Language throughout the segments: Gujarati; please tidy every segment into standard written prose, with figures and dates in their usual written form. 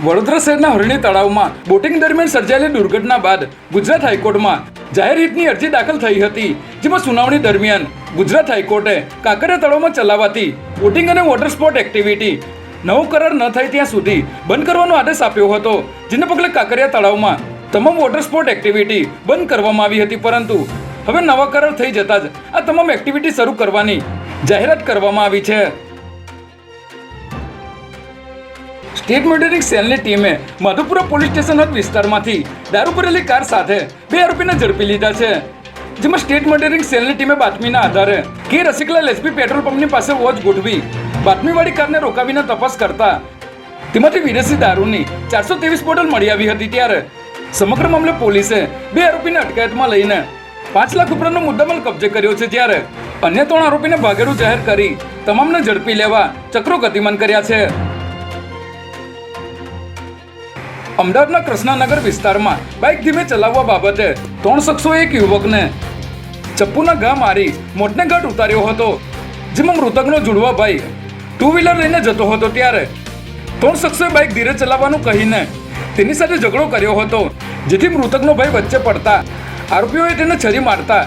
વડોદરા શહેરના હરણી તળાવમાં બોટિંગ દરમિયાન સર્જાયેલી દુર્ઘટના બાદ ગુજરાત હાઈકોર્ટમાં જાહેર હિતની અરજી દાખલ થઈ હતી, જેમાં સુનાવણી દરમિયાન ગુજરાત હાઈકોર્ટે કાંકરિયા તળાવમાં ચલાવાતી બોટિંગ અને વોટર સ્પોર્ટ એક્ટિવિટી નવો કરાર ન થાય ત્યાં સુધી બંધ કરવાનો આદેશ આપ્યો હતો, જેને પગલે કાંકરિયા તળાવમાં તમામ વોટર સ્પોર્ટ એક્ટિવિટી બંધ કરવામાં આવી હતી, પરંતુ હવે નવા કરાર થઈ જતા જ આ તમામ એક્ટિવિટી શરૂ કરવાની જાહેરાત કરવામાં આવી છે. સ્ટેટ મોનિટરિંગ સેલની ટીમે માધવપુરા પોલીસ સ્ટેશન હદ વિસ્તારમાંથી દારૂ ભરેલી કાર સાથે 2 આરોપીને ઝડપી લીધા છે, જેમાં સ્ટેટ મોનિટરિંગ સેલની ટીમે બાતમીના આધારે કે રસિકલાલ એસપી પેટ્રોલ પંપની પાસે વોચ ગોઠવી બાતમીવાળી કારને રોકાવીને તપાસ કરતા તેમાંથી વિદેશી દારૂની 423 બોટલ મળી આવી હતી. ત્યારે સમગ્ર મામલે પોલીસે 2 આરોપીને અટકાયતમાં લઈને 5 લાખ ઉપરાંતનો મુદ્દામાલ કબજે કર્યો છે, જ્યારે અન્ય 3 આરોપીને ભાગેડુ જાહેર કરી તમામને ઝડપી લેવા ચક્રો ગતિમાન કર્યા છે. અમદાવાદના કૃષ્ણાનગર વિસ્તારમાં બાઇક ધીમે ચલાવવા બાબતે 3 શખ્સોએ એક યુવકને ચપ્પુના ઘા મારી મોતને ઘાટ ઉતાર્યો હતો, જેમાં મૃતકનો જુડવા ભાઈ 2 વ્હીલર લઈને જતો હતો. ત્યારે 3 શખ્સોએ બાઇક ધીરે ચલાવવાનું કહીને તેની સાથે ઝઘડો કર્યો હતો, જેથી મૃતકનો ભાઈ વચ્ચે પડતા આરોપીઓએ તેને છરી મારતા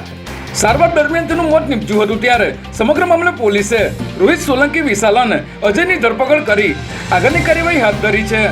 સારવાર દરમિયાન તેનું મોત નીપજ્યું હતું. ત્યારે સમગ્ર મામલે પોલીસે રોહિત સોલંકી, વિશાલ અને અજયની ધરપકડ કરી આગળની કાર્યવાહી હાથ ધરી છે.